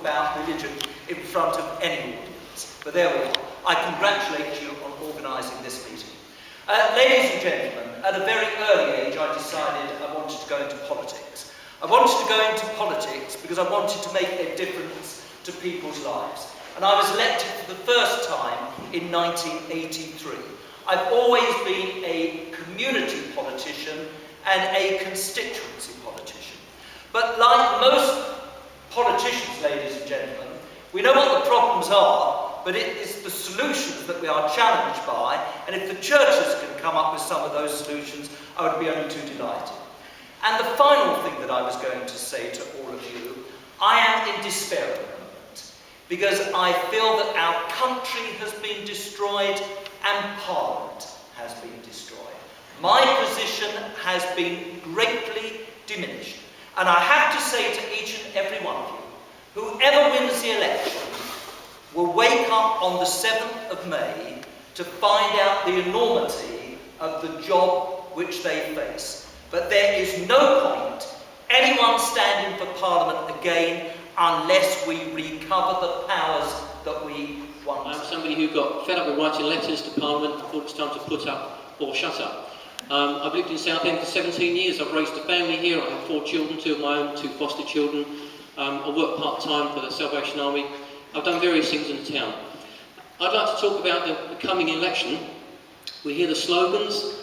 about religion in front of any audience. But there we are. I congratulate you on organising this meeting. Ladies and gentlemen, at a very early age I decided I wanted to go into politics. I wanted to go into politics because I wanted to make a difference to people's lives. And I was elected for the first time in 1983. I've always been a community politician and a constituency politician. But like most politicians, ladies and gentlemen, we know what the problems are, but it is the solutions that we are challenged by, and if the churches can come up with some of those solutions, I would be only too delighted. And the final thing that I was going to say to all of you, I am in despair at the moment, because I feel that our country has been destroyed and Parliament has been destroyed. My position has been greatly diminished. And I have to say to each and every one of you, whoever wins the election will wake up on the 7th of May to find out the enormity of the job which they face. But there is no point anyone standing for Parliament again unless we recover the powers that we once had. I'm somebody who got fed up with writing letters to Parliament and thought it's time to put up or shut up. I've lived in Southend for 17 years. I've raised a family here. I have 4 children, 2 of my own, 2 foster children. I work part-time for the Salvation Army. I've done various things in the town. I'd like to talk about the coming election. We hear the slogans,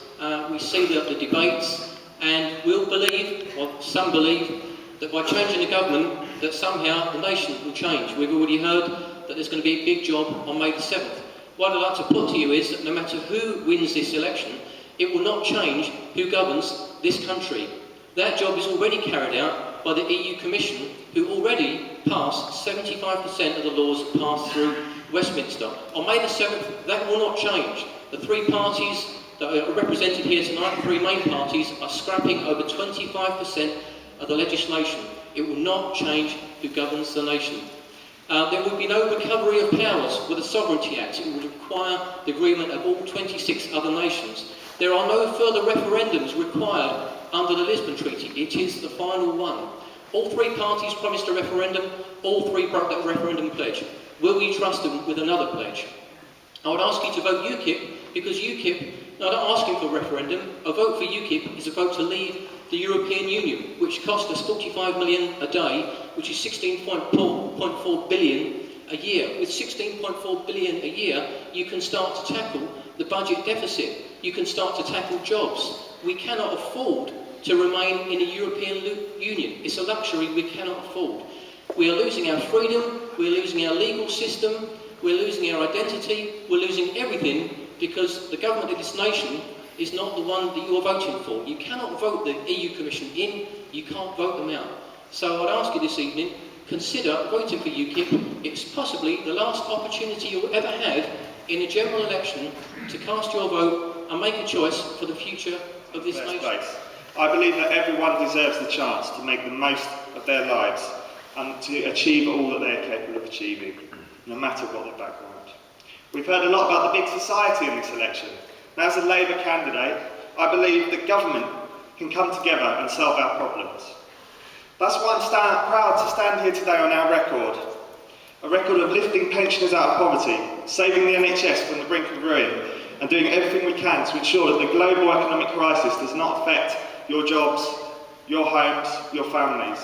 we see the debates, and we'll believe, or some believe, that by changing the government, that somehow the nation will change. We've already heard that there's going to be a big job on May the 7th. What I'd like to put to you is that no matter who wins this election, it will not change who governs this country. That job is already carried out by the EU Commission, who already passed 75% of the laws that passed through Westminster. On May the 7th, that will not change. The 3 parties that are represented here tonight, the 3 main parties, are scrapping over 25% of the legislation. It will not change who governs the nation. There will be no recovery of powers with the Sovereignty Act. It would require the agreement of all 26 other nations. There are no further referendums required under the Lisbon Treaty. It is the final one. All 3 parties promised a referendum, all 3 broke that referendum pledge. Will we trust them with another pledge? I would ask you to vote UKIP, because UKIP, no, I'm not asking for a referendum. A vote for UKIP is a vote to leave the European Union, which costs us 45 million a day, which is 16.4 billion a year. With 16.4 billion a year, you can start to tackle the budget deficit. You can start to tackle jobs. We cannot afford to remain in the European Union. It's a luxury we cannot afford. We are losing our freedom, we're losing our legal system, we're losing our identity, we're losing everything because the government of this nation is not the one that you're voting for. You cannot vote the EU Commission in, you can't vote them out. So I'd ask you this evening, consider voting for UKIP. It's possibly the last opportunity you'll ever have in a general election to cast your vote and make a choice for the future of this nation. I believe that everyone deserves the chance to make the most of their lives and to achieve all that they are capable of achieving, no matter what their background. We've heard a lot about the big society in this election. Now, as a Labour candidate, I believe that government can come together and solve our problems. That's why I'm proud to stand here today on our record. A record of lifting pensioners out of poverty, saving the NHS from the brink of ruin, and doing everything we can to ensure that the global economic crisis does not affect your jobs, your homes, your families.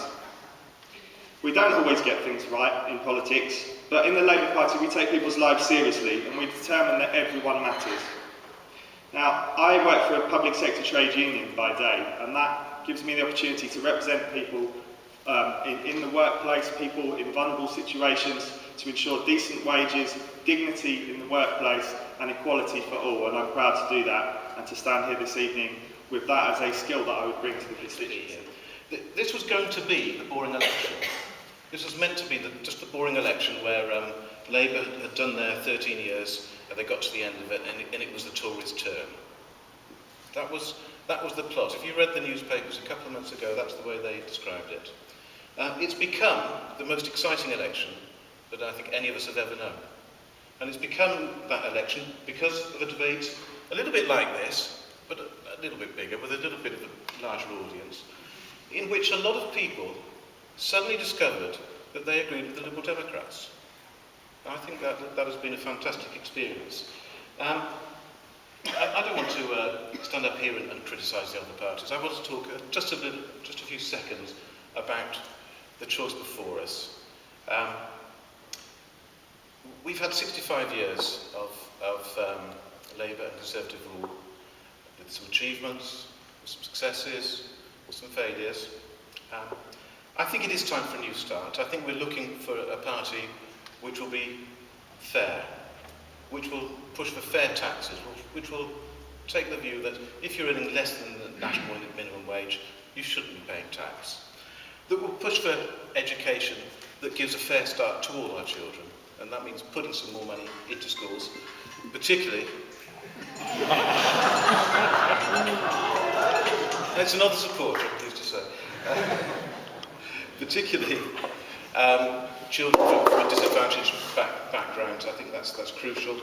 We don't always get things right in politics, but in the Labour Party we take people's lives seriously and we determine that everyone matters. Now, I work for a public sector trade union by day, and that gives me the opportunity to represent people in the workplace, people in vulnerable situations, to ensure decent wages, dignity in the workplace, and equality for all, and I'm proud to do that, and to stand here this evening with that as a skill that I would bring to the constituency. This was going to be the boring election. This was meant to be just the boring election where Labour had done their 13 years, and they got to the end of it, and it was the Tories' turn. That was the plot. If you read the newspapers a couple of months ago, that's the way they described it. It's become the most exciting election that I think any of us have ever known. And it's become that election because of a debate a little bit like this, but a little bit bigger, with a little bit of a larger audience, in which a lot of people suddenly discovered that they agreed with the Liberal Democrats. I think that has been a fantastic experience. I don't want to stand up here and criticise the other parties. I want to talk just a few seconds about the choice before us. We've had 65 years of Labour and Conservative rule, with some achievements, with some successes, with some failures. I think it is time for a new start. I think we're looking for a party which will be fair, which will push for fair taxes, which will take the view that if you're earning less than the national minimum wage, you shouldn't be paying tax. That will push for education that gives a fair start to all our children, and that means putting some more money into schools, particularly... It's another supporter, I'm pleased to say. Particularly children from disadvantaged backgrounds. I think that's crucial.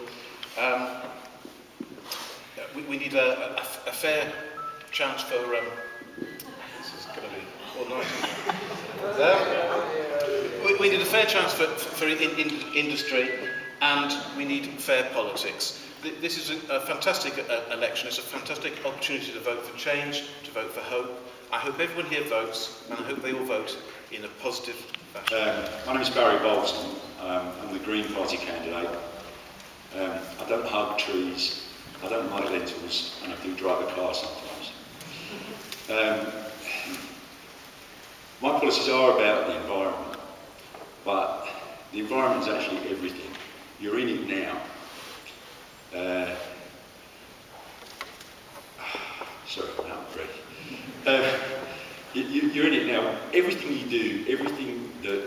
We need a fair chance for... this is going to be all night. We need a fair chance for industry, and we need fair politics. This is a fantastic election. It's a fantastic opportunity to vote for change, to vote for hope. I hope everyone here votes, and I hope they all vote in a positive fashion. My name is Bolton. I'm the Green Party candidate. I don't hug trees, I don't like lentils, and I do drive a car sometimes. My policies are about the environment, but the environment is actually everything. You're in it now. Sorry, I'm out of breath. You're in it now. Everything you do, everything that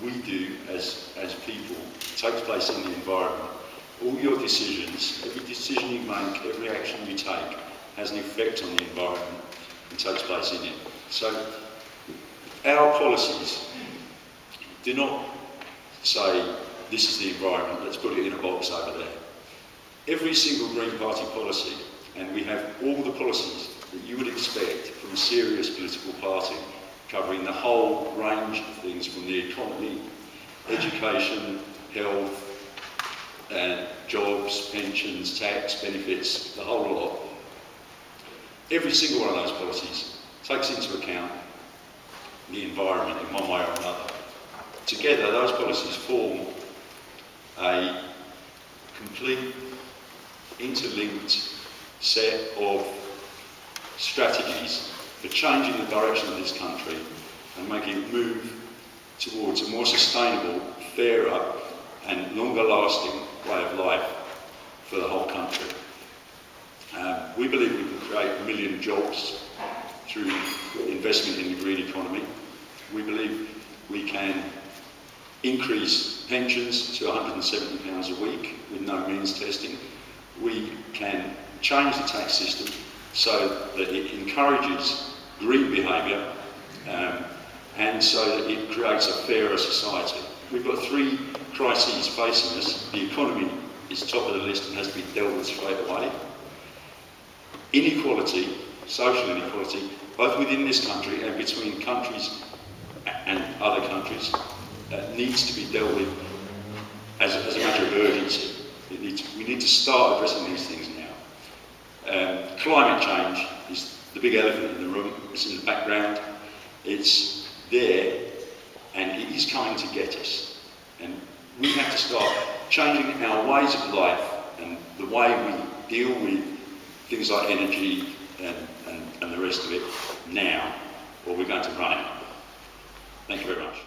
we do as people takes place in the environment. All your decisions, every decision you make, every action you take has an effect on the environment and takes place in it. So our policies do not say, this is the environment, let's put it in a box over there. Every single Green Party policy, and we have all the policies that you would expect from a serious political party, covering the whole range of things from the economy, education, health, jobs, pensions, tax, benefits, the whole lot. Every single one of those policies takes into account the environment in one way or another. Together, those policies form a complete, interlinked set of strategies for changing the direction of this country and making it move towards a more sustainable, fairer and longer lasting way of life for the whole country. We believe we can create 1 million jobs through investment in the green economy. We believe we can increase pensions to £170 a week with no means testing. We can change the tax system so that it encourages green behaviour and so that it creates a fairer society. We've got 3 crises facing us. The economy is top of the list and has to be dealt with straight away. Inequality, social inequality, both within this country and between countries and other countries, needs to be dealt with as a matter of urgency. We need to start addressing these things now. Climate change is the big elephant in the room. It's in the background. It's there, and it is coming to get us. And we have to start changing our ways of life and the way we deal with things like energy and the rest of it now, or we're going to run out. Thank you very much.